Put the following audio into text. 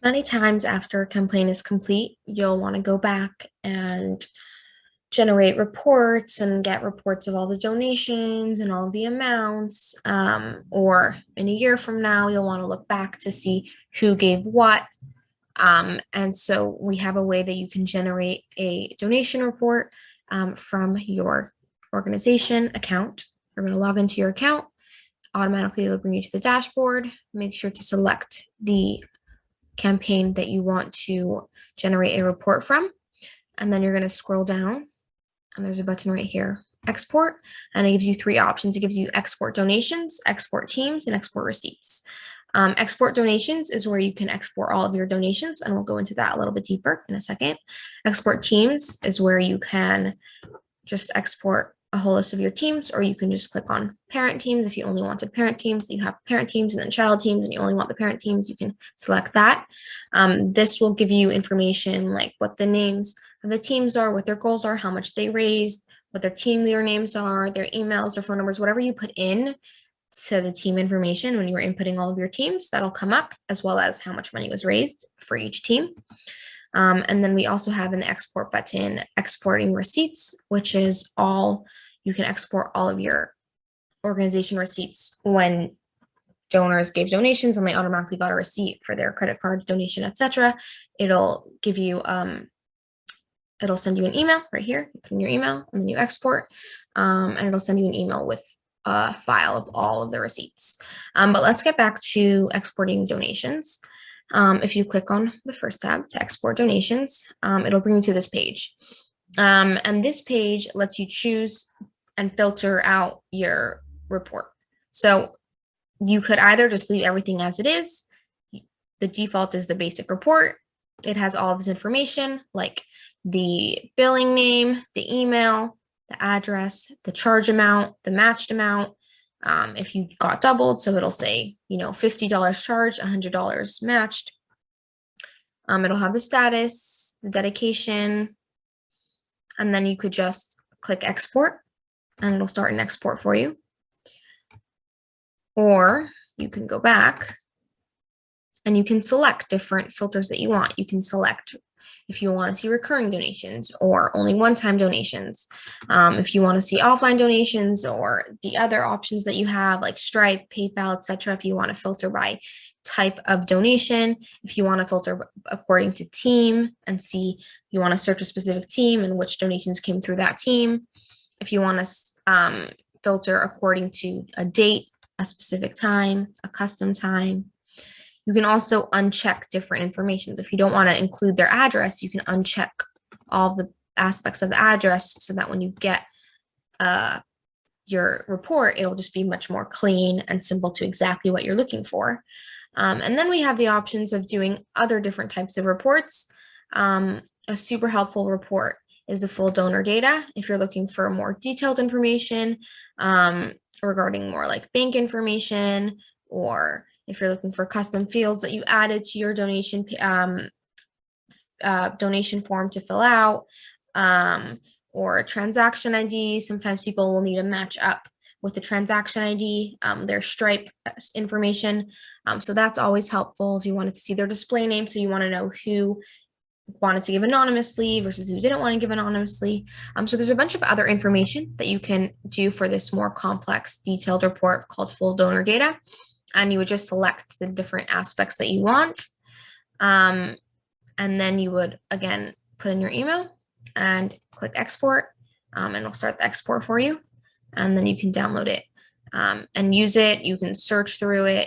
Many times after a campaign is complete, you'll want to go back and generate reports and get reports of all the donations and all the amounts. Or in a year from now, you'll want to look back to see who gave what. And so we have a way that you can generate a donation report from your organization account. You're going to log into your account. Automatically, it'll bring you to the dashboard. Make sure to select the campaign that you want to generate a report from. And then you're going to scroll down and there's a button right here, export, and it gives you three options. It gives you export donations, export teams, and export receipts. Export donations is where you can export all of your donations, and we'll go into that a little bit deeper in a second. Export teams is where you can just export a whole list of your teams, or you can just click on parent teams. If you only wanted parent teams, you have parent teams and then child teams, and you only want the parent teams, you can select that. This will give you information like what the names of the teams are, what their goals are, how much they raised, what their team leader names are, their emails, their phone numbers, whatever you put in to the team information when you were inputting all of your teams, that'll come up, as well as how much money was raised for each team. And then we also have an export button, exporting receipts, which is you can export all of your organization receipts when donors gave donations and they automatically got a receipt for their credit card donation, etc. It'll give you it'll send you an email right here. You put in your email and then you export, and it'll send you an email with a file of all of the receipts. But let's get back to exporting donations. If you click on the first tab to export donations, it'll bring you to this page. And this page lets you choose and filter out your report. So you could either just leave everything as it is. The default is the basic report. It has all of this information like the billing name, the email, the address, the charge amount, the matched amount. If you got doubled, so it'll say, $50 charged, $100 matched. It'll have the status, the dedication, and then you could just click export and it'll start an export for you. Or you can go back and you can select different filters that you want. You can select if you want to see recurring donations or only one-time donations. If you want to see offline donations or the other options that you have like Stripe, PayPal, etc. If you want to filter by type of donation, if you want to filter according to team and see, you want to search a specific team and which donations came through that team. If you want to filter according to a date, a specific time, a custom time. You can also uncheck different information. If you don't want to include their address, you can uncheck all of the aspects of the address so that when you get your report, it'll just be much more clean and simple to exactly what you're looking for. And then we have the options of doing other different types of reports. A super helpful report is the full donor data. If you're looking for more detailed information regarding more like bank information, or if you're looking for custom fields that you added to your donation form to fill out, or a transaction ID. Sometimes people will need to match up with the transaction ID, their Stripe information. So that's always helpful if you wanted to see their display name. So you want to know who wanted to give anonymously versus who didn't want to give anonymously. So there's a bunch of other information that you can do for this more complex, detailed report called full donor data. And you would just select the different aspects that you want. And then you would, again, put in your email and click export, and it'll start the export for you. And then you can download it and use it. You can search through it.